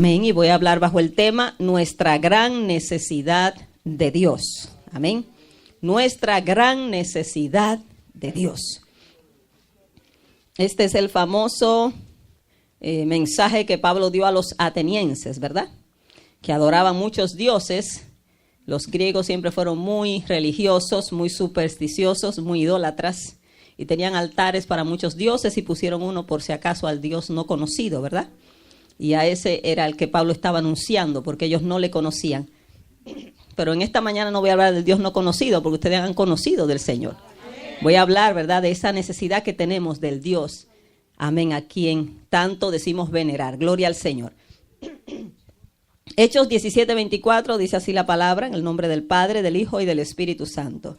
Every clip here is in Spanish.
Amén. Y voy a hablar bajo el tema nuestra gran necesidad de Dios. Amén. Nuestra gran necesidad de Dios. Este es el famoso mensaje que Pablo dio a los atenienses, ¿verdad? Que adoraban muchos dioses. Los griegos siempre fueron muy religiosos, muy supersticiosos, muy idólatras. Y tenían altares para muchos dioses y pusieron uno por si acaso al Dios no conocido, ¿verdad? Y a ese era el que Pablo estaba anunciando, porque ellos no le conocían. Pero en esta mañana no voy a hablar del Dios no conocido, porque ustedes han conocido del Señor. Voy a hablar, ¿verdad?, de esa necesidad que tenemos del Dios, amén, a quien tanto decimos venerar. Gloria al Señor. Hechos 17:24 dice así la palabra, en el nombre del Padre, del Hijo y del Espíritu Santo.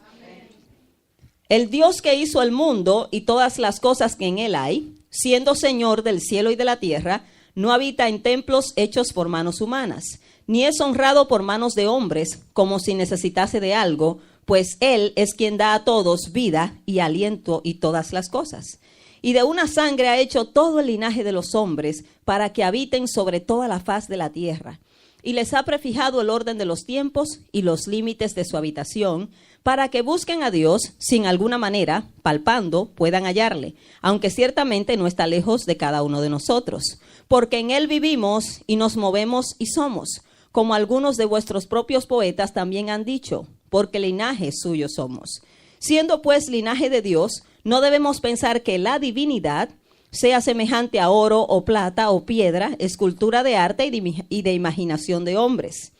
El Dios que hizo el mundo y todas las cosas que en él hay, siendo Señor del cielo y de la tierra, no habita en templos hechos por manos humanas, ni es honrado por manos de hombres, como si necesitase de algo, pues Él es quien da a todos vida y aliento y todas las cosas. Y de una sangre ha hecho todo el linaje de los hombres, para que habiten sobre toda la faz de la tierra. Y les ha prefijado el orden de los tiempos y los límites de su habitación, para que busquen a Dios, sin alguna manera, palpando, puedan hallarle, aunque ciertamente no está lejos de cada uno de nosotros. Porque en Él vivimos y nos movemos y somos, como algunos de vuestros propios poetas también han dicho, porque linaje suyo somos. Siendo pues linaje de Dios, no debemos pensar que la divinidad sea semejante a oro o plata o piedra, escultura de arte y de imaginación de hombres.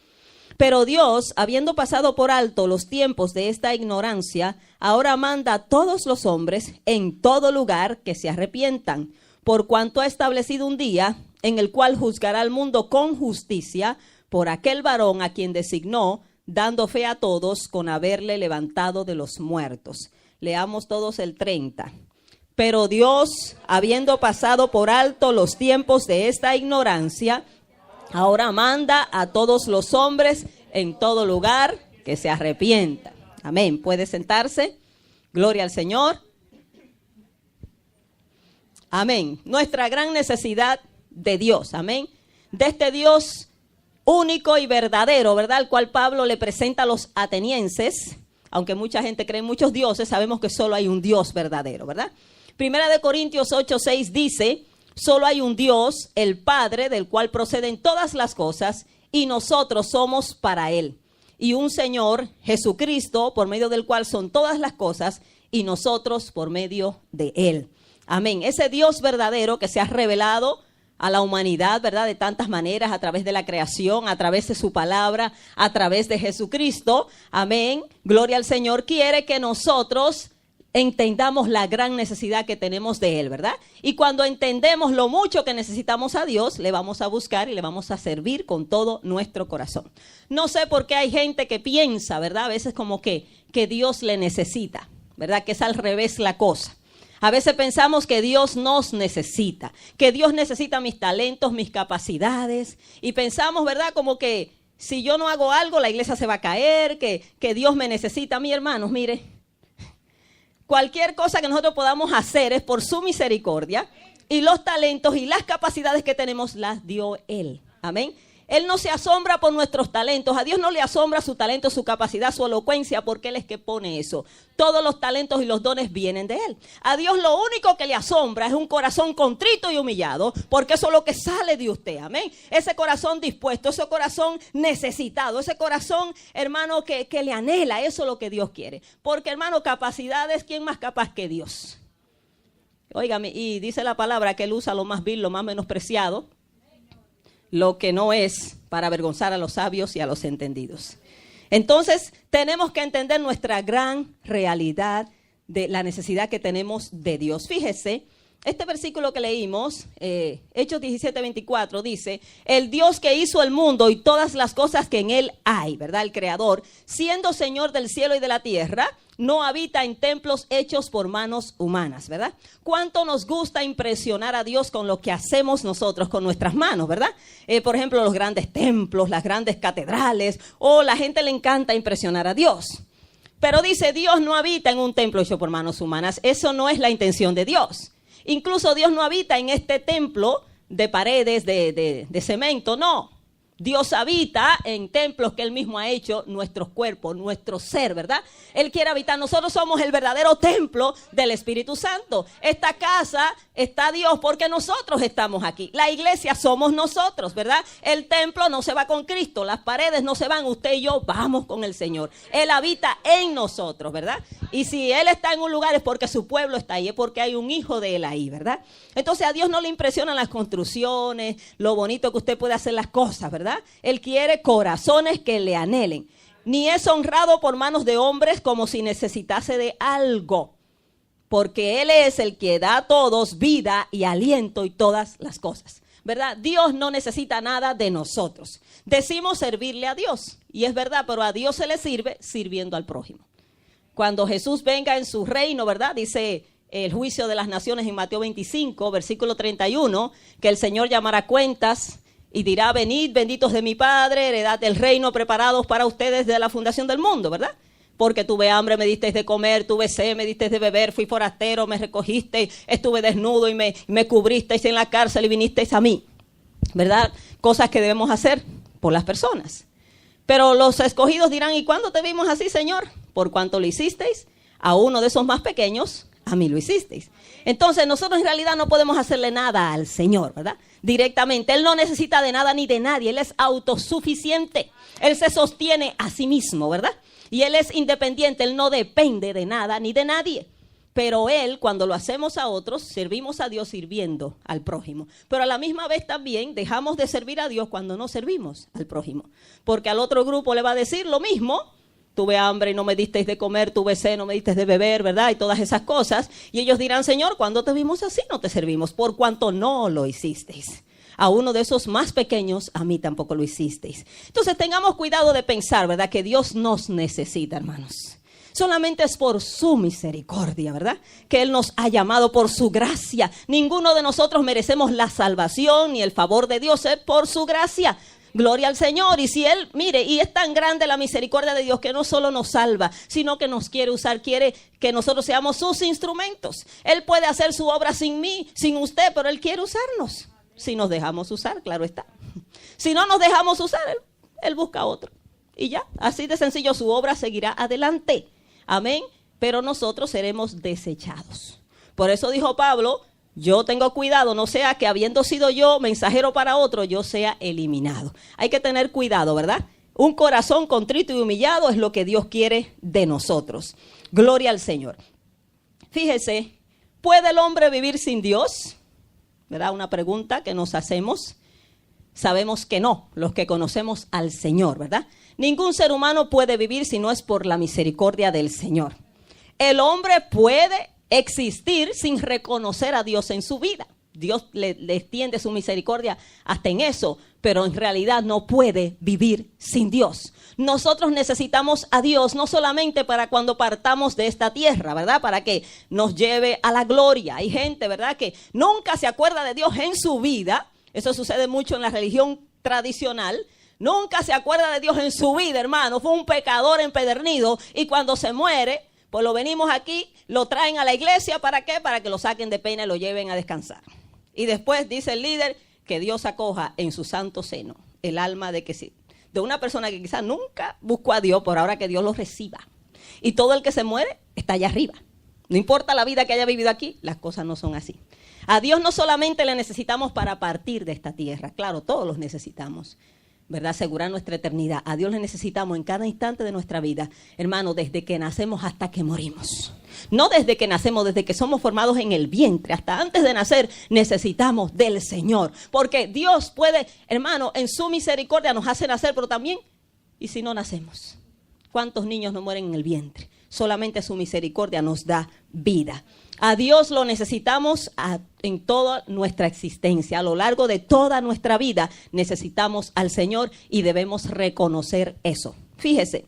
Pero Dios, habiendo pasado por alto los tiempos de esta ignorancia, ahora manda a todos los hombres en todo lugar que se arrepientan, por cuanto ha establecido un día en el cual juzgará al mundo con justicia por aquel varón a quien designó, dando fe a todos con haberle levantado de los muertos. Leamos todos el 30. Pero Dios, habiendo pasado por alto los tiempos de esta ignorancia, ahora manda a todos los hombres en todo lugar que se arrepientan. Amén. ¿Puede sentarse? Gloria al Señor. Amén. Nuestra gran necesidad de Dios. Amén. De este Dios único y verdadero, ¿verdad? Al cual Pablo le presenta a los atenienses. Aunque mucha gente cree en muchos dioses, sabemos que solo hay un Dios verdadero, ¿verdad? Primera de Corintios 8:6 dice: solo hay un Dios, el Padre, del cual proceden todas las cosas, y nosotros somos para Él. Y un Señor, Jesucristo, por medio del cual son todas las cosas, y nosotros por medio de Él. Amén. Ese Dios verdadero que se ha revelado a la humanidad, ¿verdad? De tantas maneras, a través de la creación, a través de su palabra, a través de Jesucristo. Amén. Gloria al Señor. Quiere que nosotros entendamos la gran necesidad que tenemos de Él, ¿verdad? Y cuando entendemos lo mucho que necesitamos a Dios, le vamos a buscar y le vamos a servir con todo nuestro corazón. No sé por qué hay gente que piensa, ¿verdad? A veces como que Dios le necesita, ¿verdad? Que es al revés la cosa. A veces pensamos que Dios nos necesita, que Dios necesita mis talentos, mis capacidades. Y pensamos, ¿verdad? Como que si yo no hago algo, la iglesia se va a caer, que Dios me necesita. Mi hermanos, mire, cualquier cosa que nosotros podamos hacer es por su misericordia. Y los talentos y las capacidades que tenemos las dio Él. Amén. Él no se asombra por nuestros talentos. A Dios no le asombra su talento, su capacidad, su elocuencia, porque Él es que pone eso. Todos los talentos y los dones vienen de Él. A Dios lo único que le asombra es un corazón contrito y humillado, porque eso es lo que sale de usted. Amén. Ese corazón dispuesto, ese corazón necesitado, ese corazón, hermano, que le anhela. Eso es lo que Dios quiere. Porque, hermano, capacidades, ¿quién más capaz que Dios? Óigame, y dice la palabra que Él usa lo más vil, lo más menospreciado, lo que no es, para avergonzar a los sabios y a los entendidos. Entonces, tenemos que entender nuestra gran realidad de la necesidad que tenemos de Dios. Fíjese, este versículo que leímos, Hechos 17:24, dice: el Dios que hizo el mundo y todas las cosas que en él hay, ¿verdad? El Creador, siendo Señor del cielo y de la tierra, no habita en templos hechos por manos humanas, ¿verdad? ¿Cuánto nos gusta impresionar a Dios con lo que hacemos nosotros con nuestras manos, ¿verdad? Por ejemplo, los grandes templos, las grandes catedrales, o la gente le encanta impresionar a Dios. Pero dice, Dios no habita en un templo hecho por manos humanas. Eso no es la intención de Dios. Incluso Dios no habita en este templo de paredes de cemento, no. Dios habita en templos que Él mismo ha hecho, nuestros cuerpos, nuestro ser, ¿verdad? Él quiere habitar. Nosotros somos el verdadero templo del Espíritu Santo. Esta casa está Dios porque nosotros estamos aquí. La iglesia somos nosotros, ¿verdad? El templo no se va con Cristo, las paredes no se van, usted y yo vamos con el Señor. Él habita en nosotros, ¿verdad? Y si Él está en un lugar es porque su pueblo está ahí, es porque hay un hijo de Él ahí, ¿verdad? Entonces a Dios no le impresionan las construcciones, lo bonito que usted puede hacer las cosas, ¿verdad? Él quiere corazones que le anhelen. Ni es honrado por manos de hombres como si necesitase de algo, porque Él es el que da a todos vida y aliento y todas las cosas, ¿verdad? Dios no necesita nada de nosotros. Decimos servirle a Dios, y es verdad, pero a Dios se le sirve sirviendo al prójimo. Cuando Jesús venga en su reino, ¿verdad? Dice el juicio de las naciones en Mateo 25, versículo 31, que el Señor llamará cuentas y dirá: venid, benditos de mi Padre, heredad del reino preparados para ustedes desde la fundación del mundo, ¿verdad? Porque tuve hambre, me disteis de comer, tuve sed, me disteis de beber, fui forastero, me recogisteis, estuve desnudo y me cubristeis en la cárcel y vinisteis a mí, ¿verdad? Cosas que debemos hacer por las personas. Pero los escogidos dirán: ¿y cuándo te vimos así, Señor? Por cuanto lo hicisteis a uno de esos más pequeños, a mí lo hicisteis. Entonces nosotros en realidad no podemos hacerle nada al Señor, ¿verdad? Directamente. Él no necesita de nada ni de nadie. Él es autosuficiente. Él se sostiene a sí mismo, ¿verdad? Y Él es independiente. Él no depende de nada ni de nadie. Pero Él, cuando lo hacemos a otros, servimos a Dios sirviendo al prójimo. Pero a la misma vez también dejamos de servir a Dios cuando no servimos al prójimo. Porque al otro grupo le va a decir lo mismo. Tuve hambre y no me disteis de comer, tuve sed, no me disteis de beber, ¿verdad? Y todas esas cosas. Y ellos dirán: Señor, ¿cuándo te vimos así? No te servimos, por cuanto no lo hicisteis. A uno de esos más pequeños, a mí tampoco lo hicisteis. Entonces tengamos cuidado de pensar, ¿verdad? Que Dios nos necesita, hermanos. Solamente es por su misericordia, ¿verdad? Que Él nos ha llamado, por su gracia. Ninguno de nosotros merecemos la salvación ni el favor de Dios, es por su gracia. Gloria al Señor. Y si Él, mire, y es tan grande la misericordia de Dios que no solo nos salva, sino que nos quiere usar, quiere que nosotros seamos sus instrumentos. Él puede hacer su obra sin mí, sin usted, pero Él quiere usarnos. Si nos dejamos usar, claro está. Si no nos dejamos usar, Él busca otro. Y ya, así de sencillo, su obra seguirá adelante. Amén. Pero nosotros seremos desechados. Por eso dijo Pablo: yo tengo cuidado, no sea que habiendo sido yo mensajero para otro, yo sea eliminado. Hay que tener cuidado, ¿verdad? Un corazón contrito y humillado es lo que Dios quiere de nosotros. Gloria al Señor. Fíjese, ¿puede el hombre vivir sin Dios? ¿Verdad? Una pregunta que nos hacemos. Sabemos que no, los que conocemos al Señor, ¿verdad? Ningún ser humano puede vivir si no es por la misericordia del Señor. El hombre puede existir sin reconocer a Dios en su vida. Dios le extiende su misericordia hasta en eso, pero en realidad no puede vivir sin Dios. Nosotros necesitamos a Dios no solamente para cuando partamos de esta tierra, ¿verdad? Para que nos lleve a la gloria. Hay gente, ¿verdad?, que nunca se acuerda de Dios en su vida. Eso sucede mucho en la religión tradicional. Nunca se acuerda de Dios en su vida, hermano. Fue un pecador empedernido y cuando se muere, pues lo venimos aquí, lo traen a la iglesia, ¿para qué? Para que lo saquen de pena y lo lleven a descansar. Y después dice el líder que Dios acoja en su santo seno el alma de una persona que quizás nunca buscó a Dios, por ahora que Dios lo reciba. Y todo el que se muere está allá arriba. No importa la vida que haya vivido aquí, las cosas no son así. A Dios no solamente le necesitamos para partir de esta tierra, claro, todos los necesitamos, ¿verdad? Asegurar nuestra eternidad. A Dios le necesitamos en cada instante de nuestra vida, hermano, desde que nacemos hasta que morimos. No desde que nacemos, desde que somos formados en el vientre, hasta antes de nacer, necesitamos del Señor. Porque Dios puede, hermano, en su misericordia nos hace nacer, pero también, ¿y si no nacemos? ¿Cuántos niños no mueren en el vientre? Solamente su misericordia nos da vida. A Dios lo necesitamos en toda nuestra existencia. A lo largo de toda nuestra vida necesitamos al Señor y debemos reconocer eso. Fíjese,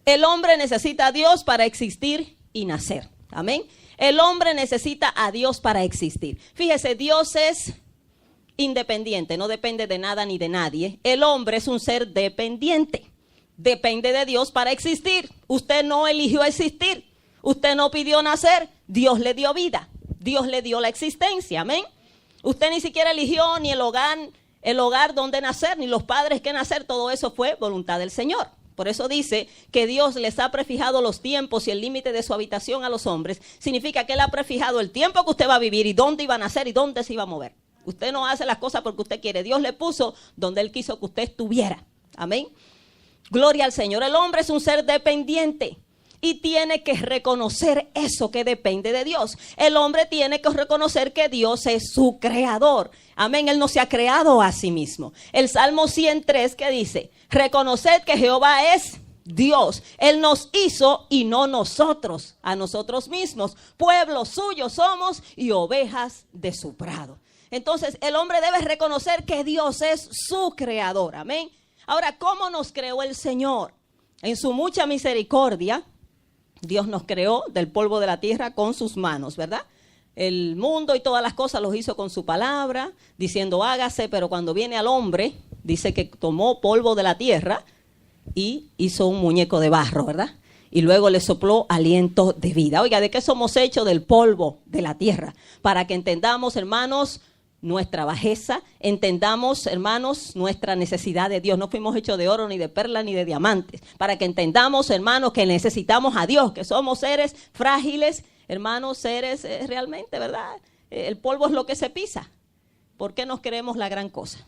el hombre necesita a Dios para existir y nacer. Amén. El hombre necesita a Dios para existir. Fíjese, Dios es independiente, no depende de nada ni de nadie. El hombre es un ser dependiente. Depende de Dios para existir. Usted no eligió existir. Usted no pidió nacer. Dios le dio vida. Dios le dio la existencia. Amén. Usted ni siquiera eligió ni el hogar donde nacer, ni los padres que nacer. Todo eso fue voluntad del Señor. Por eso dice que Dios les ha prefijado los tiempos y el límite de su habitación a los hombres. Significa que Él ha prefijado el tiempo que usted va a vivir y dónde iba a nacer y dónde se iba a mover. Usted no hace las cosas porque usted quiere. Dios le puso donde Él quiso que usted estuviera. Amén. Gloria al Señor. El hombre es un ser dependiente y tiene que reconocer eso que depende de Dios. El hombre tiene que reconocer que Dios es su creador. Amén. Él no se ha creado a sí mismo. El Salmo 103 que dice: reconoced que Jehová es Dios. Él nos hizo y no nosotros a nosotros mismos. Pueblo suyo somos y ovejas de su prado. Entonces el hombre debe reconocer que Dios es su creador. Amén. Ahora, ¿cómo nos creó el Señor? En su mucha misericordia, Dios nos creó del polvo de la tierra con sus manos, ¿verdad? El mundo y todas las cosas los hizo con su palabra, diciendo hágase, pero cuando viene al hombre, dice que tomó polvo de la tierra y hizo un muñeco de barro, ¿verdad? Y luego le sopló aliento de vida. Oiga, ¿de qué somos hechos? Del polvo de la tierra. Para que entendamos, hermanos, nuestra bajeza, entendamos, hermanos, nuestra necesidad de Dios. No fuimos hechos de oro, ni de perla, ni de diamantes. Para que entendamos, hermanos, que necesitamos a Dios, que somos seres frágiles, hermanos, seres realmente, ¿verdad? El polvo es lo que se pisa. ¿Por qué nos creemos la gran cosa?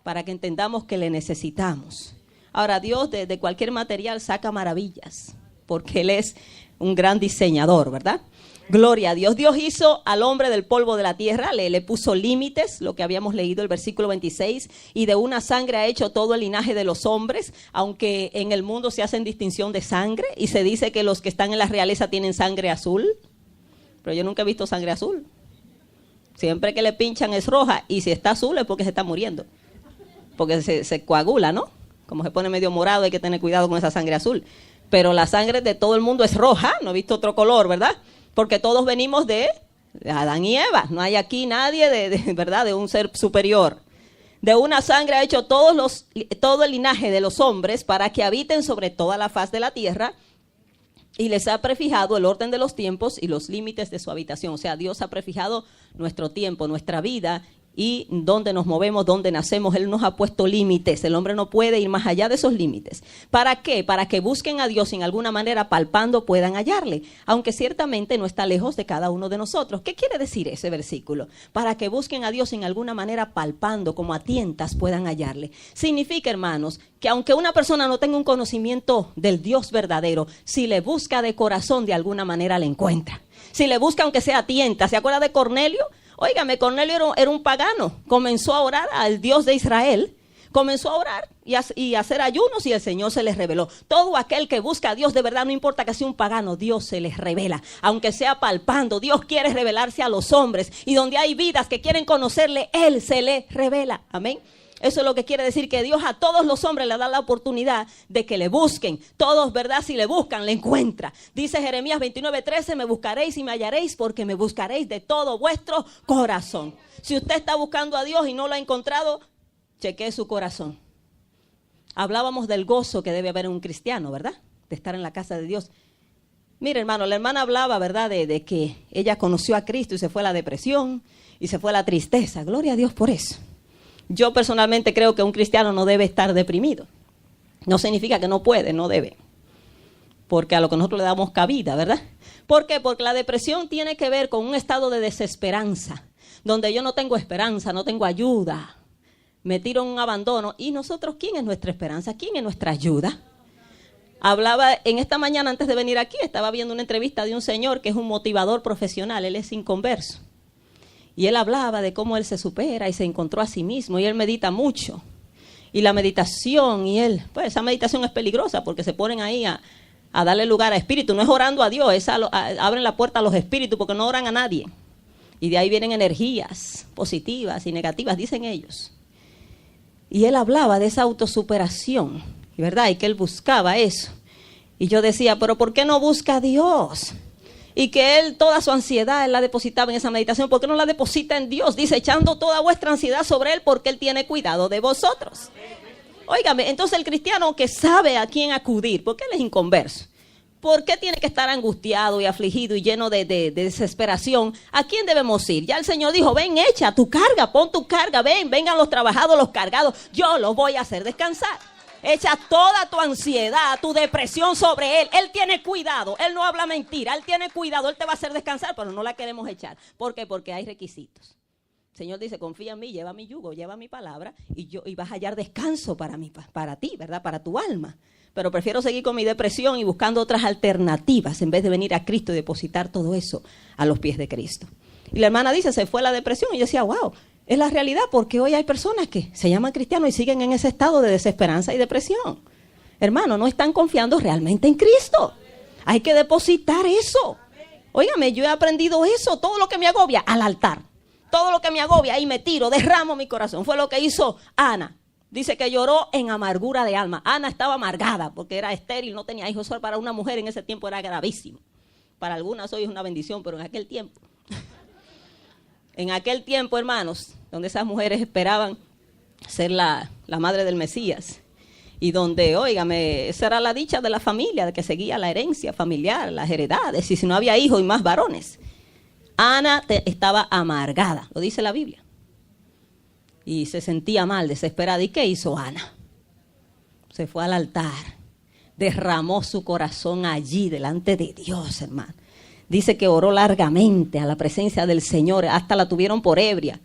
Para que entendamos que le necesitamos. Ahora, Dios de cualquier material saca maravillas, porque Él es un gran diseñador, ¿verdad? Gloria a Dios. Dios hizo al hombre del polvo de la tierra, le puso límites, lo que habíamos leído el versículo 26, y de una sangre ha hecho todo el linaje de los hombres, aunque en el mundo se hacen distinción de sangre, y se dice que los que están en la realeza tienen sangre azul, pero yo nunca he visto sangre azul. Siempre que le pinchan es roja, y si está azul es porque se está muriendo, porque se coagula, ¿no? Como se pone medio morado, hay que tener cuidado con esa sangre azul. Pero la sangre de todo el mundo es roja, no he visto otro color, ¿verdad? Porque todos venimos de Adán y Eva. No hay aquí nadie ¿verdad? De un ser superior. De una sangre ha hecho todo el linaje de los hombres para que habiten sobre toda la faz de la tierra, y les ha prefijado el orden de los tiempos y los límites de su habitación. O sea, Dios ha prefijado nuestro tiempo, nuestra vida, y dónde nos movemos, dónde nacemos. Él nos ha puesto límites. El hombre no puede ir más allá de esos límites. ¿Para qué? Para que busquen a Dios y en alguna manera, palpando, puedan hallarle, aunque ciertamente no está lejos de cada uno de nosotros. ¿Qué quiere decir ese versículo? Para que busquen a Dios en alguna manera, palpando, como a tientas, puedan hallarle. Significa, hermanos, que aunque una persona no tenga un conocimiento del Dios verdadero, si le busca de corazón, de alguna manera le encuentra. Si le busca aunque sea a tientas. ¿Se acuerda de Cornelio? Óigame, Cornelio era un pagano, comenzó a orar al Dios de Israel, comenzó a orar y a hacer ayunos, y el Señor se les reveló. Todo aquel que busca a Dios de verdad, no importa que sea un pagano, Dios se les revela, aunque sea palpando. Dios quiere revelarse a los hombres, y donde hay vidas que quieren conocerle, Él se les revela. Amén. Eso es lo que quiere decir, que Dios a todos los hombres le da la oportunidad de que le busquen. Todos, ¿verdad? Si le buscan, le encuentra. Dice Jeremías 29:13, me buscaréis y me hallaréis, porque me buscaréis de todo vuestro corazón. Si usted está buscando a Dios y no lo ha encontrado, chequee su corazón. Hablábamos del gozo que debe haber en un cristiano, ¿verdad? De estar en la casa de Dios. Mire, hermano, la hermana hablaba, ¿verdad? De que ella conoció a Cristo y se fue la depresión y se fue la tristeza. Gloria a Dios por eso. Yo personalmente creo que un cristiano no debe estar deprimido. No significa que no puede, no debe. Porque a lo que nosotros le damos cabida, ¿verdad? ¿Por qué? Porque la depresión tiene que ver con un estado de desesperanza, donde yo no tengo esperanza, no tengo ayuda, me tiro en un abandono. ¿Y nosotros quién es nuestra esperanza? ¿Quién es nuestra ayuda? Hablaba en esta mañana, antes de venir aquí, estaba viendo una entrevista de un señor que es un motivador profesional, él es inconverso. Y él hablaba de cómo él se supera y se encontró a sí mismo, y él medita mucho. Y la meditación, pues esa meditación es peligrosa porque se ponen ahí a darle lugar a espíritu. No es orando a Dios, abren la puerta a los espíritus porque no oran a nadie. Y de ahí vienen energías positivas y negativas, dicen ellos. Y él hablaba de esa autosuperación, ¿verdad? Y que él buscaba eso. Y yo decía, pero ¿por qué no busca a Dios? Y que él toda su ansiedad él la depositaba en esa meditación. ¿Por qué no la deposita en Dios? Dice, echando toda vuestra ansiedad sobre él, porque él tiene cuidado de vosotros. Óigame, entonces el cristiano que sabe a quién acudir, porque él es inconverso, ¿Por qué tiene que estar angustiado y afligido y lleno de desesperación? ¿A quién debemos ir? Ya el Señor dijo, ven, echa tu carga, pon tu carga, vengan los trabajados, los cargados, yo los voy a hacer descansar. Echa toda tu ansiedad, tu depresión sobre Él. Él tiene cuidado, Él no habla mentira, Él tiene cuidado, Él te va a hacer descansar, pero no la queremos echar. ¿Por qué? Porque hay requisitos. El Señor dice, confía en mí, lleva mi yugo, lleva mi palabra y vas a hallar descanso para ti, ¿verdad? Para tu alma. Pero prefiero seguir con mi depresión y buscando otras alternativas en vez de venir a Cristo y depositar todo eso a los pies de Cristo. Y la hermana dice, se fue la depresión. Y yo decía, wow, es la realidad, porque hoy hay personas que se llaman cristianos y siguen en ese estado de desesperanza y depresión. Hermano, no están confiando realmente en Cristo. Hay que depositar eso. Óigame, yo he aprendido eso, todo lo que me agobia, al altar. Todo lo que me agobia, ahí me tiro, derramo mi corazón. Fue lo que hizo Ana. Dice que lloró en amargura de alma. Ana estaba amargada porque era estéril, no tenía hijos. Para una mujer en ese tiempo era gravísimo. Para algunas hoy es una bendición, pero en aquel tiempo. En aquel tiempo, hermanos, donde esas mujeres esperaban ser la madre del Mesías. Y donde, óigame, esa era la dicha de la familia, de que seguía la herencia familiar, las heredades. Y si no había hijos y más varones. Ana estaba amargada, lo dice la Biblia. Y se sentía mal, desesperada. ¿Y qué hizo Ana? Se fue al altar, derramó su corazón allí delante de Dios, hermano. Dice que oró largamente a la presencia del Señor, hasta la tuvieron por ebria,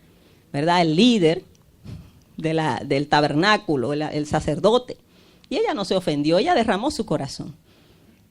¿verdad? El líder del tabernáculo, el sacerdote. Y ella no se ofendió, ella derramó su corazón.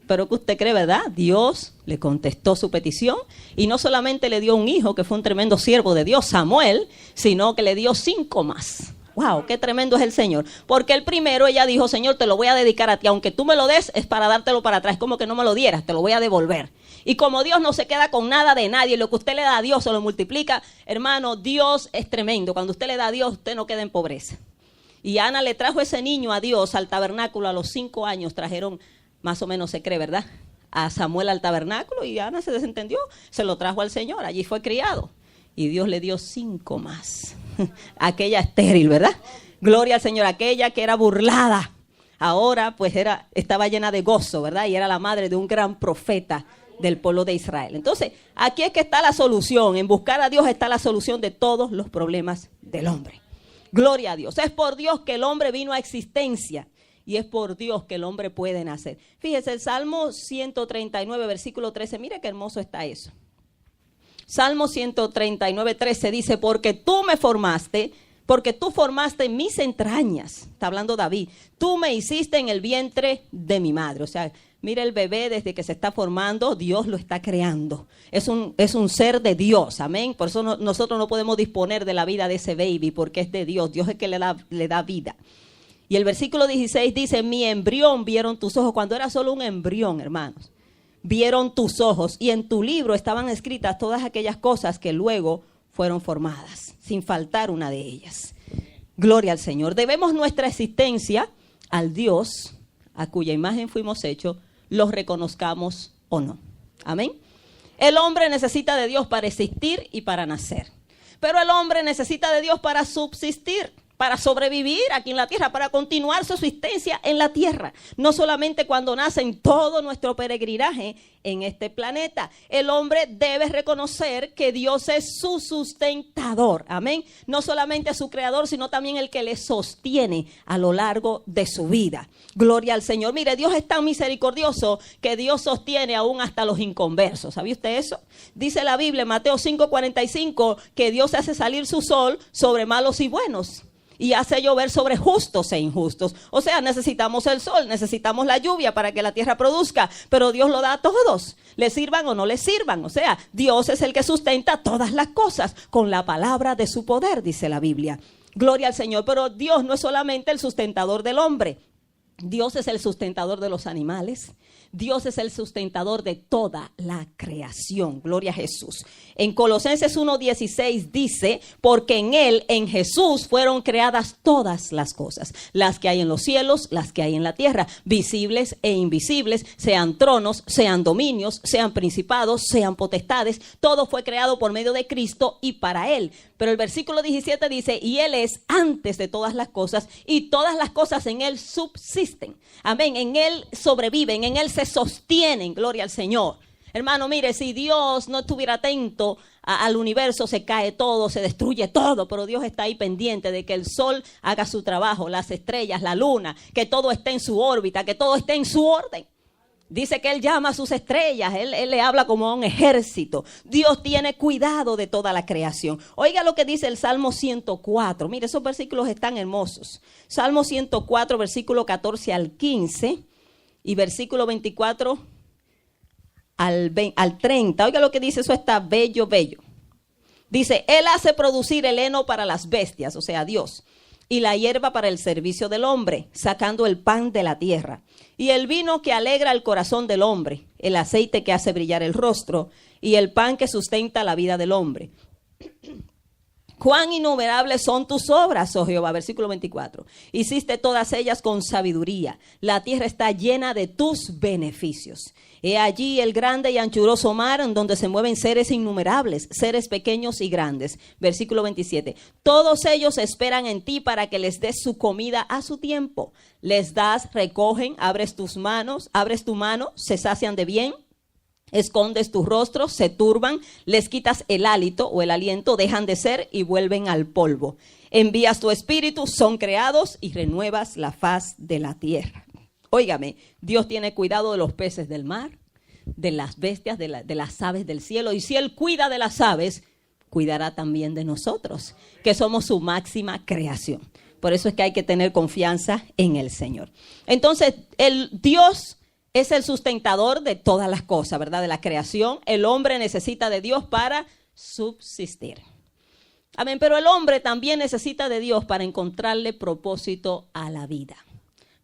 Pero que usted cree, ¿verdad? Dios le contestó su petición y no solamente le dio un hijo, que fue un tremendo siervo de Dios, Samuel, sino que le dio 5 más. ¡Wow! ¡Qué tremendo es el Señor! Porque el primero ella dijo, Señor, te lo voy a dedicar a ti. Aunque tú me lo des, es para dártelo para atrás. Es como que no me lo dieras, te lo voy a devolver. Y como Dios no se queda con nada de nadie, lo que usted le da a Dios se lo multiplica. Hermano, Dios es tremendo. Cuando usted le da a Dios, usted no queda en pobreza. Y Ana le trajo ese niño a Dios al tabernáculo a los 5 años. Trajeron, más o menos se cree, ¿verdad?, a Samuel al tabernáculo y Ana se desentendió, se lo trajo al Señor, allí fue criado y Dios le dio 5 más. Aquella estéril, ¿verdad? Gloria al Señor. Aquella que era burlada, ahora pues estaba llena de gozo, ¿verdad? Y era la madre de un gran profeta del pueblo de Israel. Entonces, aquí es que está la solución. En buscar a Dios está la solución de todos los problemas del hombre. Gloria a Dios. Es por Dios que el hombre vino a existencia. Y es por Dios que el hombre puede nacer. Fíjese, el Salmo 139, versículo 13. Mire qué hermoso está eso. Salmo 139, 13 dice, porque tú me formaste, porque tú formaste mis entrañas. Está hablando David. Tú me hiciste en el vientre de mi madre. O sea, mire el bebé desde que se está formando, Dios lo está creando. Es un ser de Dios, amén. Por eso nosotros no podemos disponer de la vida de ese baby, porque es de Dios. Dios es el que le da vida. Y el versículo 16 dice, mi embrión vieron tus ojos. Cuando era solo un embrión, hermanos, vieron tus ojos. Y en tu libro estaban escritas todas aquellas cosas que luego fueron formadas, sin faltar una de ellas. Gloria al Señor. Debemos nuestra existencia al Dios a cuya imagen fuimos hechos, los reconozcamos o no. Amén. El hombre necesita de Dios para existir y para nacer. Pero el hombre necesita de Dios para subsistir, para sobrevivir aquí en la tierra, para continuar su existencia en la tierra. No solamente cuando nace, en todo nuestro peregrinaje en este planeta. El hombre debe reconocer que Dios es su sustentador. Amén. No solamente su creador, sino también el que le sostiene a lo largo de su vida. Gloria al Señor. Mire, Dios es tan misericordioso que Dios sostiene aún hasta los inconversos. ¿Sabía usted eso? Dice la Biblia en Mateo 5:45 que Dios hace salir su sol sobre malos y buenos. Y hace llover sobre justos e injustos. O sea, necesitamos el sol, necesitamos la lluvia para que la tierra produzca. Pero Dios lo da a todos, le sirvan o no le sirvan. O sea, Dios es el que sustenta todas las cosas con la palabra de su poder, dice la Biblia. Gloria al Señor. Pero Dios no es solamente el sustentador del hombre. Dios es el sustentador de los animales. Dios es el sustentador de toda la creación. Gloria a Jesús. En Colosenses 1:16 dice, porque en Él, en Jesús, fueron creadas todas las cosas. Las que hay en los cielos, las que hay en la tierra, visibles e invisibles, sean tronos, sean dominios, sean principados, sean potestades. Todo fue creado por medio de Cristo y para Él. Pero el versículo 17 dice, y Él es antes de todas las cosas, y todas las cosas en Él subsisten subsisten. Amén. En Él sobreviven, en Él se sostienen. Gloria al Señor. Hermano, mire, si Dios no estuviera atento al universo, se cae todo, se destruye todo, pero Dios está ahí pendiente de que el sol haga su trabajo, las estrellas, la luna, que todo esté en su órbita, que todo esté en su orden. Dice que Él llama a sus estrellas, Él le habla como a un ejército. Dios tiene cuidado de toda la creación. Oiga lo que dice el Salmo 104. Mire, esos versículos están hermosos. Salmo 104, versículo 14 al 15 y versículo 24 al 30. Oiga lo que dice, eso está bello, bello. Dice, Él hace producir el heno para las bestias, o sea, Dios, y la hierba para el servicio del hombre, sacando el pan de la tierra, y el vino que alegra el corazón del hombre, el aceite que hace brillar el rostro, y el pan que sustenta la vida del hombre. Cuán innumerables son tus obras, oh Jehová, versículo 24. Hiciste todas ellas con sabiduría. La tierra está llena de tus beneficios. He allí el grande y anchuroso mar en donde se mueven seres innumerables, seres pequeños y grandes. Versículo 27. Todos ellos esperan en ti para que les des su comida a su tiempo. Les das, recogen, abres tu mano, se sacian de bien. Escondes tu rostro, se turban, les quitas el hálito o el aliento, dejan de ser y vuelven al polvo. Envías tu espíritu, son creados y renuevas la faz de la tierra. Óigame, Dios tiene cuidado de los peces del mar, de las bestias, de las aves del cielo. Y si Él cuida de las aves, cuidará también de nosotros, que somos su máxima creación. Por eso es que hay que tener confianza en el Señor. Entonces, el Dios es el sustentador de todas las cosas, ¿verdad? De la creación. El hombre necesita de Dios para subsistir. Amén. Pero el hombre también necesita de Dios para encontrarle propósito a la vida,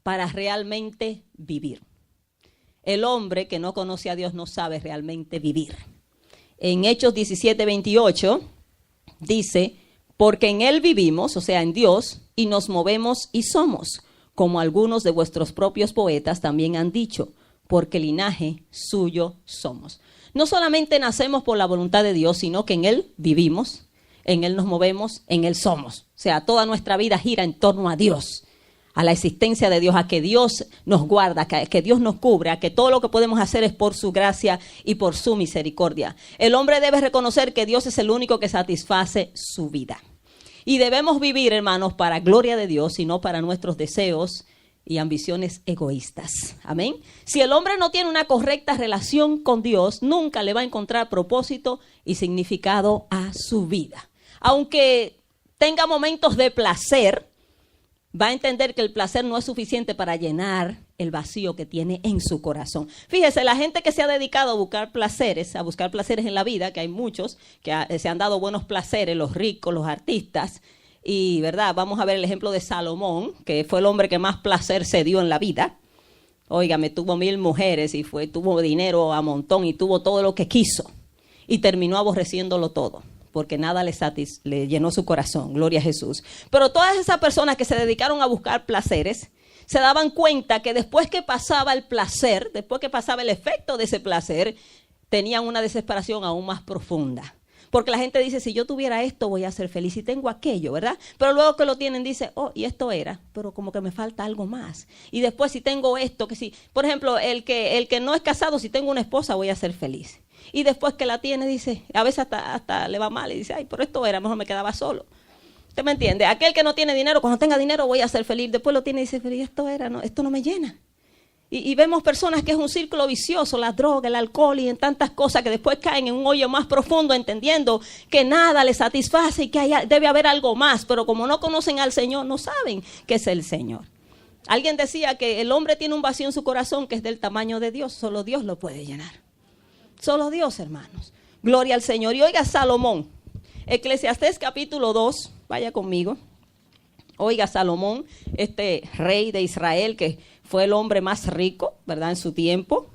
para realmente vivir. El hombre que no conoce a Dios no sabe realmente vivir. En Hechos 17:28 dice, porque en Él vivimos, o sea, en Dios, y nos movemos y somos, como algunos de vuestros propios poetas también han dicho, porque linaje suyo somos. No solamente nacemos por la voluntad de Dios, sino que en Él vivimos, en Él nos movemos, en Él somos. O sea, toda nuestra vida gira en torno a Dios, a la existencia de Dios, a que Dios nos guarda, que Dios nos cubre, a que todo lo que podemos hacer es por su gracia y por su misericordia. El hombre debe reconocer que Dios es el único que satisface su vida. Y debemos vivir, hermanos, para gloria de Dios y no para nuestros deseos y ambiciones egoístas. Amén. Si el hombre no tiene una correcta relación con Dios, nunca le va a encontrar propósito y significado a su vida. Aunque tenga momentos de placer, va a entender que el placer no es suficiente para llenar el vacío que tiene en su corazón. Fíjese, la gente que se ha dedicado a buscar placeres en la vida, que hay muchos que se han dado buenos placeres, los ricos, los artistas, y verdad, vamos a ver el ejemplo de Salomón, que fue el hombre que más placer se dio en la vida. Óigame, tuvo 1000 mujeres y tuvo dinero a montón y tuvo todo lo que quiso. Y terminó aborreciéndolo todo, porque nada le llenó su corazón. Gloria a Jesús. Pero todas esas personas que se dedicaron a buscar placeres, se daban cuenta que después que pasaba el placer, después que pasaba el efecto de ese placer, tenían una desesperación aún más profunda. Porque la gente dice, si yo tuviera esto, voy a ser feliz. Y tengo aquello, ¿verdad? Pero luego que lo tienen, dice, oh, y esto era, pero como que me falta algo más. Y después, si tengo esto, que sí. Por ejemplo, el que no es casado, si tengo una esposa, voy a ser feliz. Y después que la tiene, dice, a veces hasta le va mal. Y dice, ay, pero esto era, mejor me quedaba solo. ¿Usted me entiende? Aquel que no tiene dinero, cuando tenga dinero, voy a ser feliz. Después lo tiene y dice, pero esto era, no, esto no me llena. Y vemos personas que es un círculo vicioso, la droga, el alcohol y en tantas cosas que después caen en un hoyo más profundo entendiendo que nada les satisface y que debe haber algo más. Pero como no conocen al Señor, no saben que es el Señor. Alguien decía que el hombre tiene un vacío en su corazón que es del tamaño de Dios. Solo Dios lo puede llenar. Solo Dios, hermanos. Gloria al Señor. Y oiga Salomón, Eclesiastés capítulo 2, vaya conmigo. Oiga Salomón, este rey de Israel que fue el hombre más rico, ¿verdad? En su tiempo.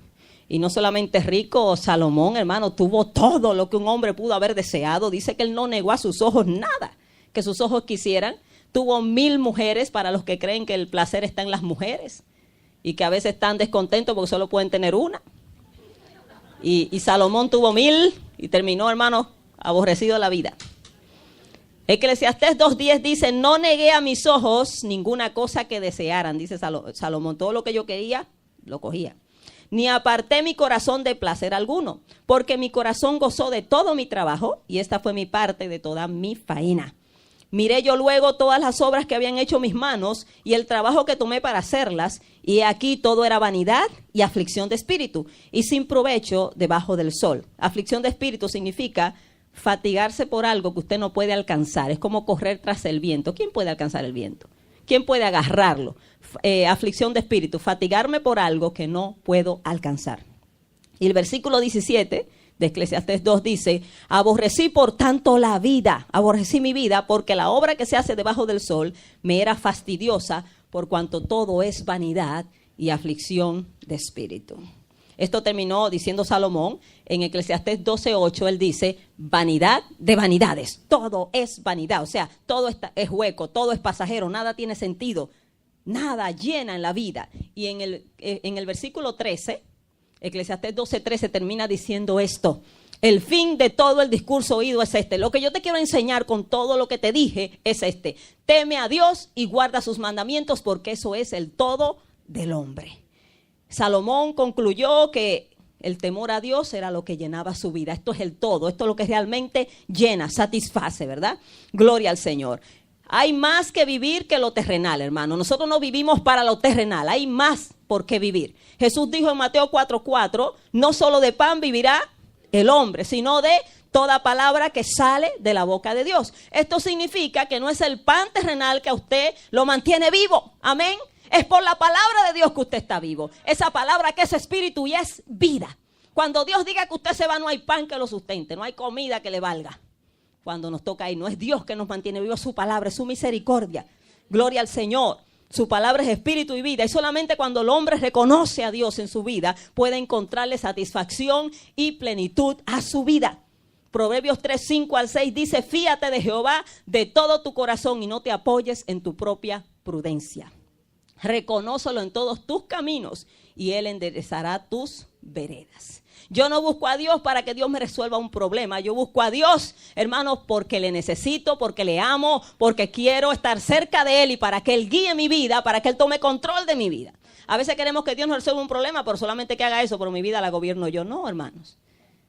Y no solamente rico, Salomón, hermano, tuvo todo lo que un hombre pudo haber deseado. Dice que él no negó a sus ojos nada que sus ojos quisieran. Tuvo 1000 mujeres, para los que creen que el placer está en las mujeres y que a veces están descontentos porque solo pueden tener una. Y Salomón tuvo 1000 y terminó, hermano, aborrecido de la vida. Eclesiastés 2:10 dice, no negué a mis ojos ninguna cosa que desearan, dice Salomón. Todo lo que yo quería, lo cogía. Ni aparté mi corazón de placer alguno, porque mi corazón gozó de todo mi trabajo, y esta fue mi parte de toda mi faena. Miré yo luego todas las obras que habían hecho mis manos, y el trabajo que tomé para hacerlas, y aquí todo era vanidad y aflicción de espíritu, y sin provecho debajo del sol. Aflicción de espíritu significa fatigarse por algo que usted no puede alcanzar. Es como correr tras el viento. ¿Quién puede alcanzar el viento? ¿Quién puede agarrarlo? Aflicción de espíritu, fatigarme por algo que no puedo alcanzar. Y el versículo 17 de Eclesiastés 2 dice, aborrecí por tanto la vida, aborrecí mi vida, porque la obra que se hace debajo del sol me era fastidiosa, por cuanto todo es vanidad y aflicción de espíritu. Esto terminó diciendo Salomón en Eclesiastés 12:8. Él dice, vanidad de vanidades. Todo es vanidad. O sea, todo es hueco, todo es pasajero, nada tiene sentido, nada llena en la vida. Y en el versículo 13, Eclesiastés 12:13 termina diciendo esto. El fin de todo el discurso oído es este. Lo que yo te quiero enseñar con todo lo que te dije es este. Teme a Dios y guarda sus mandamientos, porque eso es el todo del hombre. Salomón concluyó que el temor a Dios era lo que llenaba su vida. Esto es el todo, esto es lo que realmente llena, satisface, ¿verdad? Gloria al Señor. Hay más que vivir que lo terrenal, hermano. Nosotros no vivimos para lo terrenal, hay más por qué vivir. Jesús dijo en Mateo 4:4, no solo de pan vivirá el hombre, sino de toda palabra que sale de la boca de Dios. Esto significa que no es el pan terrenal que a usted lo mantiene vivo, amén. Es por la palabra de Dios que usted está vivo. Esa palabra que es espíritu y es vida. Cuando Dios diga que usted se va, no hay pan que lo sustente, no hay comida que le valga. Cuando nos toca ahí, no es Dios que nos mantiene vivos, es su palabra, es su misericordia. Gloria al Señor. Su palabra es espíritu y vida. Y solamente cuando el hombre reconoce a Dios en su vida, puede encontrarle satisfacción y plenitud a su vida. Proverbios 3:5-6 dice, fíate de Jehová de todo tu corazón y no te apoyes en tu propia prudencia. Reconócelo en todos tus caminos y Él enderezará tus veredas. Yo no busco a Dios para que Dios me resuelva un problema. Yo busco a Dios, hermanos, porque le necesito, porque le amo, porque quiero estar cerca de Él y para que Él guíe mi vida, para que Él tome control de mi vida. A veces queremos que Dios nos resuelva un problema, pero solamente que haga eso, pero mi vida la gobierno yo. No, hermanos.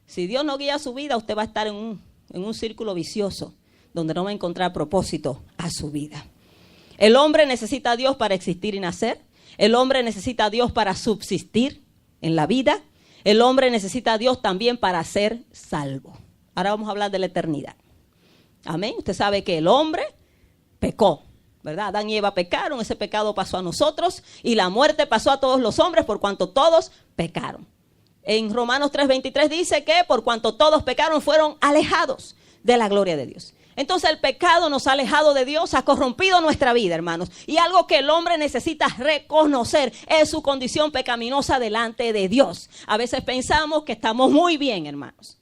Si Dios no guía su vida, usted va a estar en un círculo vicioso donde no va a encontrar propósito a su vida. El hombre necesita a Dios para existir y nacer. El hombre necesita a Dios para subsistir en la vida. El hombre necesita a Dios también para ser salvo. Ahora vamos a hablar de la eternidad. Amén. Usted sabe que el hombre pecó, ¿verdad? Adán y Eva pecaron, ese pecado pasó a nosotros y la muerte pasó a todos los hombres por cuanto todos pecaron. En Romanos 3:23 dice que por cuanto todos pecaron fueron alejados de la gloria de Dios. Entonces el pecado nos ha alejado de Dios, ha corrompido nuestra vida, hermanos. Y algo que el hombre necesita reconocer es su condición pecaminosa delante de Dios. A veces pensamos que estamos muy bien, hermanos.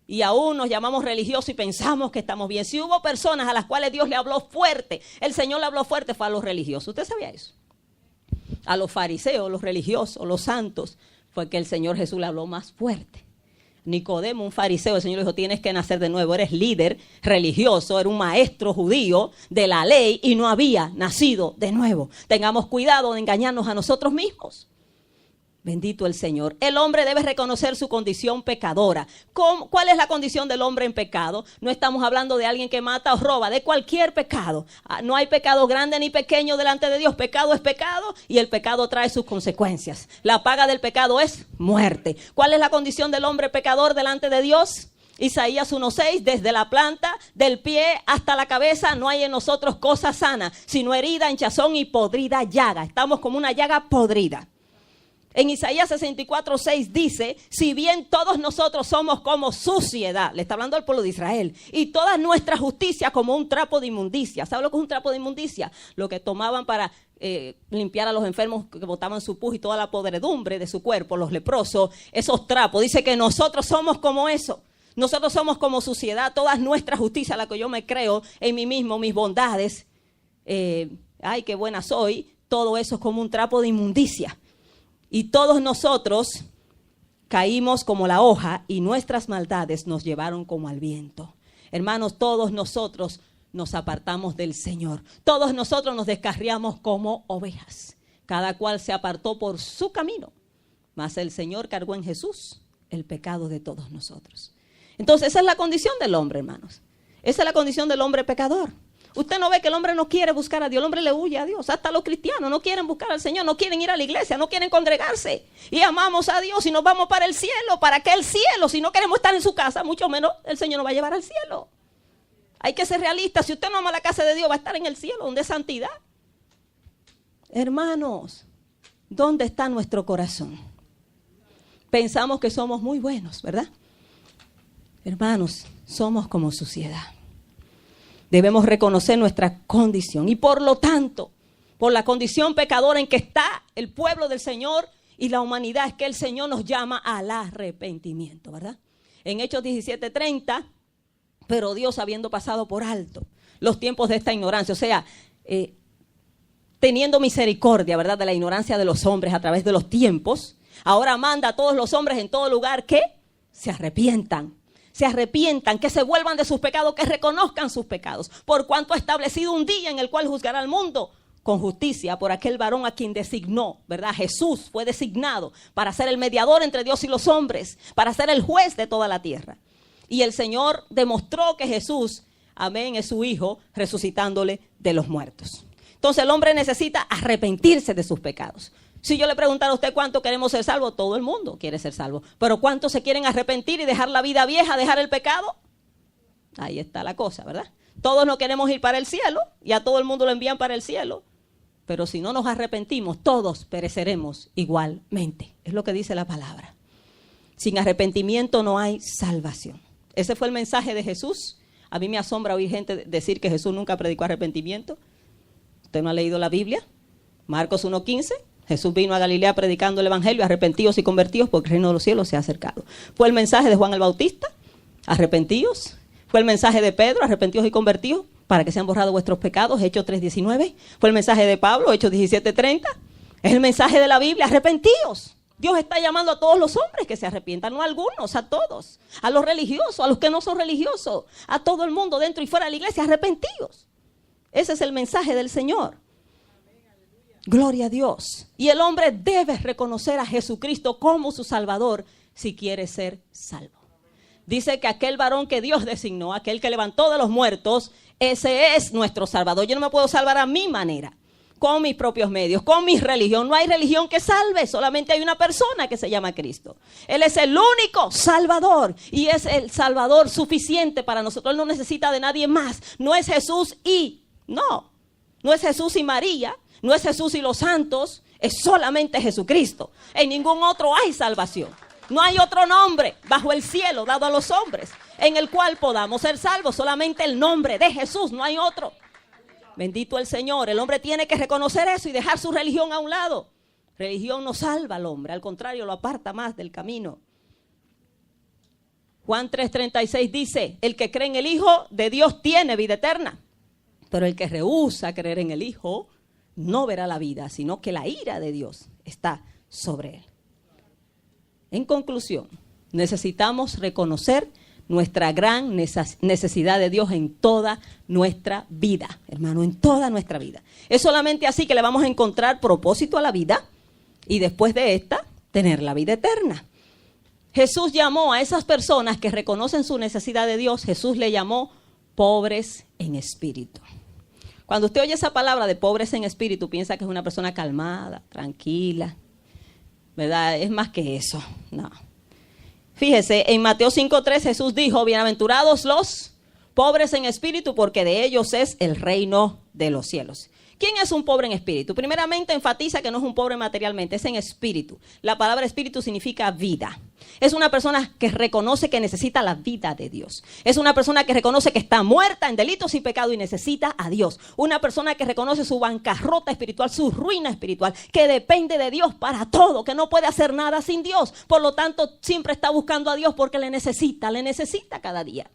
Y aún nos llamamos religiosos y pensamos que estamos bien. Si hubo personas a las cuales Dios le habló fuerte, el Señor le habló fuerte, fue a los religiosos. ¿Usted sabía eso? A los fariseos, los religiosos, los santos, fue que el Señor Jesús le habló más fuerte. Nicodemo, un fariseo, el Señor le dijo, tienes que nacer de nuevo, eres líder religioso, eres un maestro judío de la ley y no había nacido de nuevo. Tengamos cuidado de engañarnos a nosotros mismos. Bendito el Señor. El hombre debe reconocer su condición pecadora. ¿Cuál es la condición del hombre en pecado? No estamos hablando de alguien que mata o roba, de cualquier pecado. No hay pecado grande ni pequeño delante de Dios. Pecado es pecado y el pecado trae sus consecuencias. La paga del pecado es muerte. ¿Cuál es la condición del hombre pecador delante de Dios? Isaías 1:6, desde la planta del pie hasta la cabeza no hay en nosotros cosa sana, sino herida, hinchazón y podrida llaga. Estamos como una llaga podrida. En Isaías 64:6 dice, si bien todos nosotros somos como suciedad, le está hablando al pueblo de Israel, y toda nuestra justicia como un trapo de inmundicia. ¿Sabe lo que es un trapo de inmundicia? Lo que tomaban para limpiar a los enfermos que botaban su pus y toda la podredumbre de su cuerpo, los leprosos, esos trapos. Dice que nosotros somos como eso. Nosotros somos como suciedad, toda nuestra justicia, la que yo me creo en mí mismo, mis bondades. Ay, qué buena soy. Todo eso es como un trapo de inmundicia. Y todos nosotros caímos como la hoja y nuestras maldades nos llevaron como al viento. Hermanos, todos nosotros nos apartamos del Señor. Todos nosotros nos descarriamos como ovejas. Cada cual se apartó por su camino. Mas el Señor cargó en Jesús el pecado de todos nosotros. Entonces esa es la condición del hombre, hermanos. Esa es la condición del hombre pecador. Usted no ve que el hombre no quiere buscar a Dios, el hombre le huye a Dios. Hasta los cristianos no quieren buscar al Señor, no quieren ir a la iglesia, no quieren congregarse. Y amamos a Dios y nos vamos para el cielo. ¿Para qué el cielo? Si no queremos estar en su casa, mucho menos el Señor nos va a llevar al cielo. Hay que ser realistas. Si usted no ama la casa de Dios, va a estar en el cielo, donde es santidad. Hermanos, ¿dónde está nuestro corazón? Pensamos que somos muy buenos, ¿verdad? Hermanos, somos como suciedad. Debemos reconocer nuestra condición y por lo tanto, por la condición pecadora en que está el pueblo del Señor y la humanidad, es que el Señor nos llama al arrepentimiento, ¿verdad? En Hechos 17:30, pero Dios habiendo pasado por alto los tiempos de esta ignorancia, o sea, teniendo misericordia, ¿verdad?, de la ignorancia de los hombres a través de los tiempos, ahora manda a todos los hombres en todo lugar que se arrepientan, que se vuelvan de sus pecados, que reconozcan sus pecados, por cuanto ha establecido un día en el cual juzgará al mundo con justicia por aquel varón a quien designó, ¿verdad? Jesús fue designado para ser el mediador entre Dios y los hombres, para ser el juez de toda la tierra. Y el Señor demostró que Jesús, amén, es su Hijo, resucitándole de los muertos. Entonces el hombre necesita arrepentirse de sus pecados. Si yo le preguntara a usted cuánto queremos ser salvos, todo el mundo quiere ser salvo. Pero ¿cuántos se quieren arrepentir y dejar la vida vieja, dejar el pecado? Ahí está la cosa, ¿verdad? Todos no queremos ir para el cielo y a todo el mundo lo envían para el cielo. Pero si no nos arrepentimos, todos pereceremos igualmente. Es lo que dice la palabra. Sin arrepentimiento no hay salvación. Ese fue el mensaje de Jesús. A mí me asombra oír gente decir que Jesús nunca predicó arrepentimiento. ¿Usted no ha leído la Biblia? Marcos 1:15. Jesús vino a Galilea predicando el evangelio, arrepentidos y convertidos porque el reino de los cielos se ha acercado. Fue el mensaje de Juan el Bautista, arrepentidos. Fue el mensaje de Pedro, arrepentidos y convertidos para que sean borrados vuestros pecados, Hechos 3:19. Fue el mensaje de Pablo, Hechos 17:30. Es el mensaje de la Biblia, arrepentidos. Dios está llamando a todos los hombres que se arrepientan, no a algunos, a todos. A los religiosos, a los que no son religiosos, a todo el mundo dentro y fuera de la iglesia, arrepentidos. Ese es el mensaje del Señor. Gloria a Dios. Y el hombre debe reconocer a Jesucristo como su Salvador si quiere ser salvo. Dice que aquel varón que Dios designó, aquel que levantó de los muertos, ese es nuestro Salvador. Yo no me puedo salvar a mi manera, con mis propios medios, con mi religión. No hay religión que salve, solamente hay una persona que se llama Cristo. Él es el único Salvador y es el Salvador suficiente para nosotros. Él no necesita de nadie más. No es Jesús no es Jesús y María. No es Jesús y los santos, es solamente Jesucristo. En ningún otro hay salvación. No hay otro nombre bajo el cielo dado a los hombres en el cual podamos ser salvos. Solamente el nombre de Jesús, no hay otro. Bendito el Señor. El hombre tiene que reconocer eso y dejar su religión a un lado. Religión no salva al hombre, al contrario, lo aparta más del camino. Juan 3:36 dice, el que cree en el Hijo de Dios tiene vida eterna. Pero el que rehúsa creer en el Hijo no verá la vida, sino que la ira de Dios está sobre él. En conclusión, necesitamos reconocer nuestra gran necesidad de Dios en toda nuestra vida, hermano, en toda nuestra vida. Es solamente así que le vamos a encontrar propósito a la vida y después de esta, tener la vida eterna. Jesús llamó a esas personas que reconocen su necesidad de Dios, Jesús le llamó pobres en espíritu. Cuando usted oye esa palabra de pobres en espíritu, piensa que es una persona calmada, tranquila, ¿verdad? Es más que eso, no. Fíjese, en Mateo 5:3 Jesús dijo, bienaventurados los pobres en espíritu, porque de ellos es el reino de los cielos. ¿Quién es un pobre en espíritu? Primeramente enfatiza que no es un pobre materialmente, es en espíritu. La palabra espíritu significa vida. Es una persona que reconoce que necesita la vida de Dios. Es una persona que reconoce que está muerta en delitos y pecado y necesita a Dios. Una persona que reconoce su bancarrota espiritual, su ruina espiritual, que depende de Dios para todo, que no puede hacer nada sin Dios. Por lo tanto, siempre está buscando a Dios porque le necesita cada día.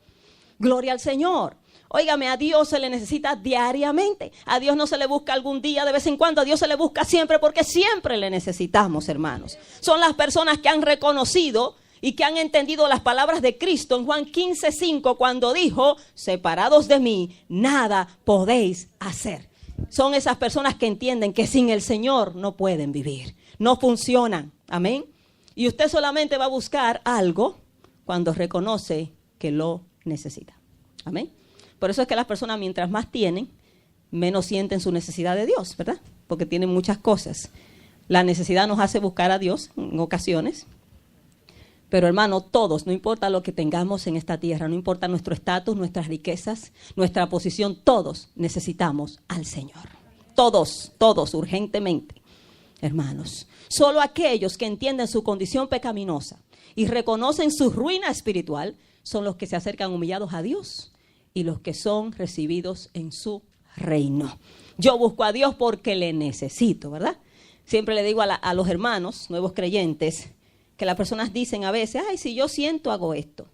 Gloria al Señor. Óigame, a Dios se le necesita diariamente. A Dios no se le busca algún día, de vez en cuando. A Dios se le busca siempre porque siempre le necesitamos, hermanos. Son las personas que han reconocido y que han entendido las palabras de Cristo en Juan 15:5 cuando dijo, separados de mí, nada podéis hacer. Son esas personas que entienden que sin el Señor no pueden vivir, no funcionan. Amén. Y usted solamente va a buscar algo cuando reconoce que lo necesita. Amén. Por eso es que las personas mientras más tienen, menos sienten su necesidad de Dios, ¿verdad? Porque tienen muchas cosas. La necesidad nos hace buscar a Dios en ocasiones. Pero hermano, todos, no importa lo que tengamos en esta tierra, no importa nuestro estatus, nuestras riquezas, nuestra posición, todos necesitamos al Señor. Todos, urgentemente, hermanos. Solo aquellos que entienden su condición pecaminosa y reconocen su ruina espiritual son los que se acercan humillados a Dios y los que son recibidos en su reino. Yo busco a Dios porque le necesito, ¿verdad? Siempre le digo a los hermanos, nuevos creyentes, que las personas dicen a veces, ay, si yo siento, hago esto.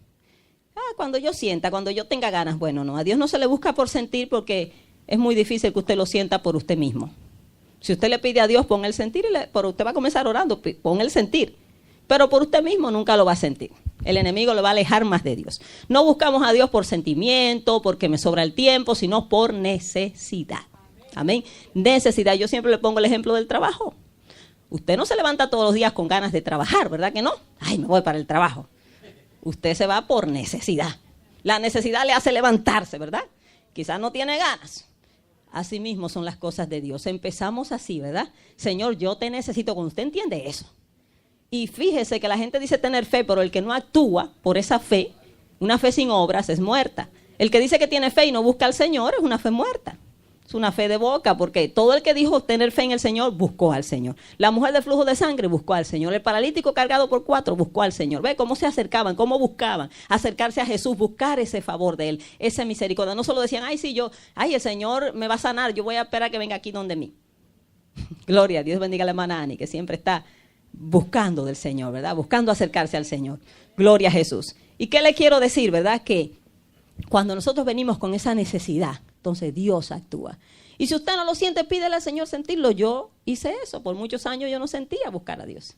Cuando yo sienta, cuando yo tenga ganas. Bueno, no, a Dios no se le busca por sentir porque es muy difícil que usted lo sienta por usted mismo. Si usted le pide a Dios, pon el sentir, por usted va a comenzar orando, pon el sentir. Pero por usted mismo nunca lo va a sentir. El enemigo lo va a alejar más de Dios. No buscamos a Dios por sentimiento, porque me sobra el tiempo, sino por necesidad. Amén. Necesidad. Yo siempre le pongo el ejemplo del trabajo. Usted no se levanta todos los días con ganas de trabajar, ¿verdad que no? Ay, me voy para el trabajo. Usted se va por necesidad. La necesidad le hace levantarse, ¿verdad? Quizás no tiene ganas. Así mismo son las cosas de Dios. Empezamos así, ¿verdad? Señor, yo te necesito. Cuando usted entiende eso. Y fíjese que la gente dice tener fe, pero el que no actúa por esa fe, una fe sin obras, es muerta. El que dice que tiene fe y no busca al Señor es una fe muerta. Es una fe de boca, porque todo el que dijo tener fe en el Señor, buscó al Señor. La mujer de flujo de sangre buscó al Señor. El paralítico cargado por 4 buscó al Señor. Ve cómo se acercaban, cómo buscaban acercarse a Jesús, buscar ese favor de Él, esa misericordia. No solo decían, el Señor me va a sanar, yo voy a esperar que venga aquí donde mí. Gloria a Dios, bendiga a la hermana Ani, que siempre está buscando del Señor, ¿verdad? Buscando acercarse al Señor. Gloria a Jesús. ¿Y qué le quiero decir, verdad? Que cuando nosotros venimos con esa necesidad, entonces Dios actúa. Y si usted no lo siente, pídele al Señor sentirlo. Yo hice eso. Por muchos años yo no sentía buscar a Dios.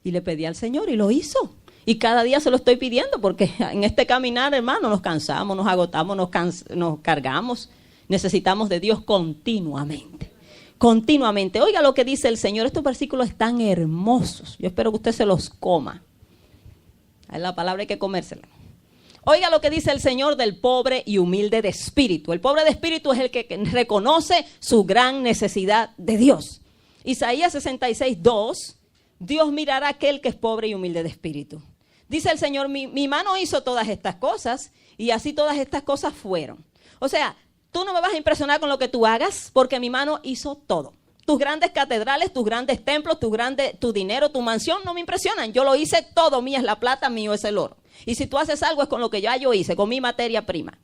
Y le pedí al Señor y lo hizo. Y cada día se lo estoy pidiendo porque en este caminar, hermano, nos cansamos, nos agotamos, nos cargamos. Necesitamos de Dios continuamente. Continuamente. Oiga lo que dice el Señor. Estos versículos están hermosos. Yo espero que usted se los coma. Es la palabra, hay que comérsela. Oiga lo que dice el Señor del pobre y humilde de espíritu. El pobre de espíritu es el que reconoce su gran necesidad de Dios. Isaías 66:2, Dios mirará a aquel que es pobre y humilde de espíritu. Dice el Señor, mi mano hizo todas estas cosas y así todas estas cosas fueron. O sea, tú no me vas a impresionar con lo que tú hagas porque mi mano hizo todo. Tus grandes catedrales, tus grandes templos, tu dinero, tu mansión no me impresionan. Yo lo hice todo, mía es la plata, mío es el oro. Y si tú haces algo es con lo que yo hice, con mi materia prima.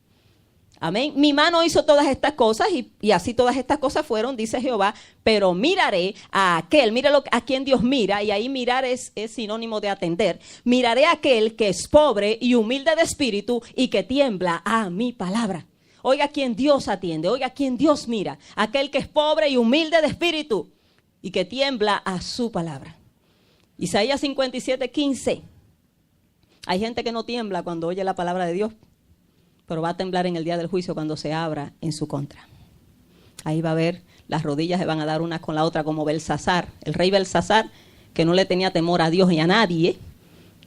Amén. Mi mano hizo todas estas cosas y así todas estas cosas fueron, dice Jehová, pero miraré a aquel, a quien Dios mira, y ahí mirar es sinónimo de atender. Miraré a aquel que es pobre y humilde de espíritu y que tiembla a mi palabra. Oiga a quien Dios atiende, oiga a quien Dios mira, aquel que es pobre y humilde de espíritu y que tiembla a su palabra. Isaías 57:15. Hay gente que no tiembla cuando oye la palabra de Dios, pero va a temblar en el día del juicio cuando se abra en su contra. Ahí va a ver, las rodillas se van a dar una con la otra como Belsasar. El rey Belsasar, que no le tenía temor a Dios y a nadie,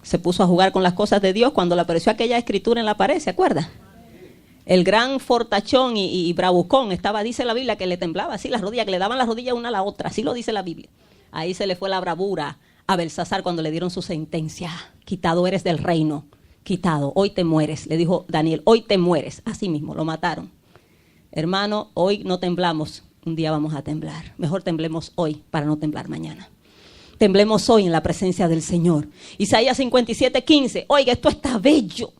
se puso a jugar con las cosas de Dios cuando le apareció aquella escritura en la pared, ¿se acuerda? El gran fortachón y bravucón estaba, dice la Biblia, que le temblaba así las rodillas, que le daban las rodillas una a la otra, así lo dice la Biblia. Ahí se le fue la bravura a Belsasar cuando le dieron su sentencia. Quitado eres del reino, quitado, hoy te mueres, le dijo Daniel, hoy te mueres. Así mismo, lo mataron. Hermano, hoy no temblamos, un día vamos a temblar. Mejor temblemos hoy para no temblar mañana. Temblemos hoy en la presencia del Señor. Isaías 57:15, oiga, esto está bello.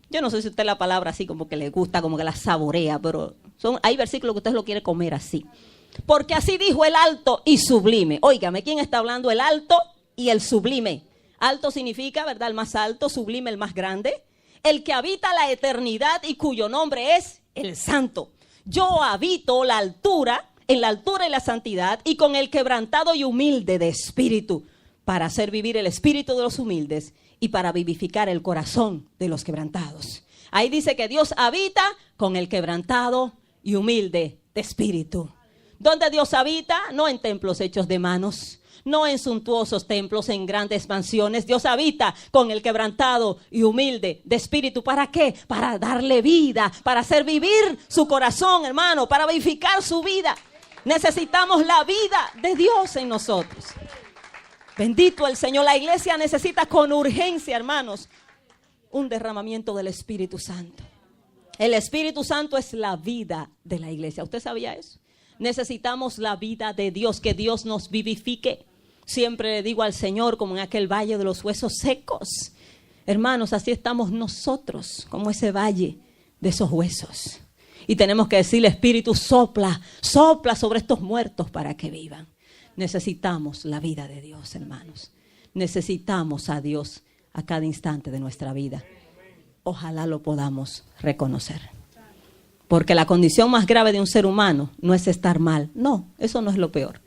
Yo no sé si a usted la palabra así como que le gusta, como que la saborea, pero hay versículos que usted lo quiere comer así. Porque así dijo el alto y sublime. Óigame, ¿quién está hablando? El alto y el sublime. Alto significa, ¿verdad? El más alto, sublime, el más grande. El que habita la eternidad y cuyo nombre es el santo. Yo habito en la altura y la santidad y con el quebrantado y humilde de espíritu. para hacer vivir el espíritu de los humildes y para vivificar el corazón de los quebrantados. Ahí dice que Dios habita con el quebrantado y humilde de espíritu. ¿Dónde Dios habita? No en templos hechos de manos, no en suntuosos templos, en grandes mansiones. Dios habita con el quebrantado y humilde de espíritu. ¿Para qué? Para darle vida, para hacer vivir su corazón, hermano, para vivificar su vida. Necesitamos la vida de Dios en nosotros. Bendito el Señor. La iglesia necesita con urgencia, hermanos, un derramamiento del Espíritu Santo. El Espíritu Santo es la vida de la iglesia. ¿Usted sabía eso? Necesitamos la vida de Dios, que Dios nos vivifique. Siempre le digo al Señor, como en aquel valle de los huesos secos. Hermanos, así estamos nosotros, como ese valle de esos huesos. Y tenemos que decirle, Espíritu, sopla, sopla sobre estos muertos para que vivan. Necesitamos la vida de Dios, hermanos. Necesitamos a Dios a cada instante de nuestra vida. Ojalá lo podamos reconocer. Porque la condición más grave de un ser humano no es estar mal. No, eso no es lo peor.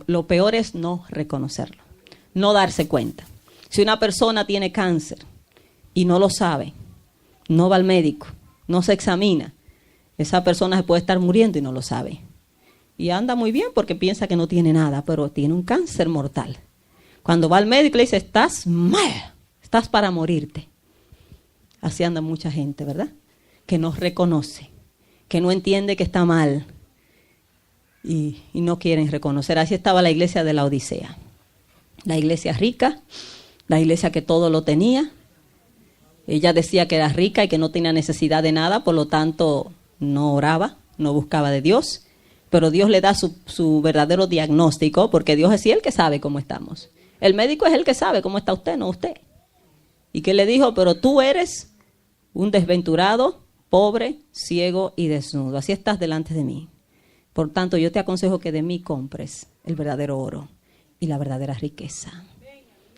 Lo peor es no reconocerlo, no darse cuenta. Si una persona tiene cáncer y no lo sabe, no va al médico, no se examina, esa persona se puede estar muriendo y no lo sabe. Y anda muy bien porque piensa que no tiene nada, pero tiene un cáncer mortal. Cuando va al médico le dice, estás mal, estás para morirte. Así anda mucha gente, ¿verdad? Que no reconoce, que no entiende que está mal y no quieren reconocer. Así estaba la iglesia de la Odisea. La iglesia rica, la iglesia que todo lo tenía. Ella decía que era rica y que no tenía necesidad de nada, por lo tanto no oraba, no buscaba de Dios. Pero Dios le da su verdadero diagnóstico, porque Dios es el que sabe cómo estamos. El médico es el que sabe cómo está usted, no usted. ¿Y qué le dijo? Pero tú eres un desventurado, pobre, ciego y desnudo. Así estás delante de mí. Por tanto, yo te aconsejo que de mí compres el verdadero oro y la verdadera riqueza.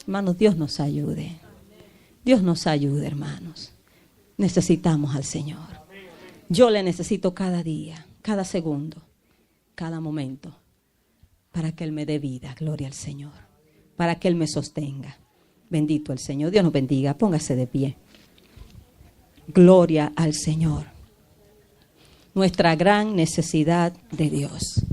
Hermanos, Dios nos ayude. Dios nos ayude, hermanos. Necesitamos al Señor. Yo le necesito cada día, cada segundo, cada momento, para que Él me dé vida. Gloria al Señor. Para que Él me sostenga. Bendito el Señor. Dios nos bendiga. Póngase de pie. Gloria al Señor. Nuestra gran necesidad de Dios.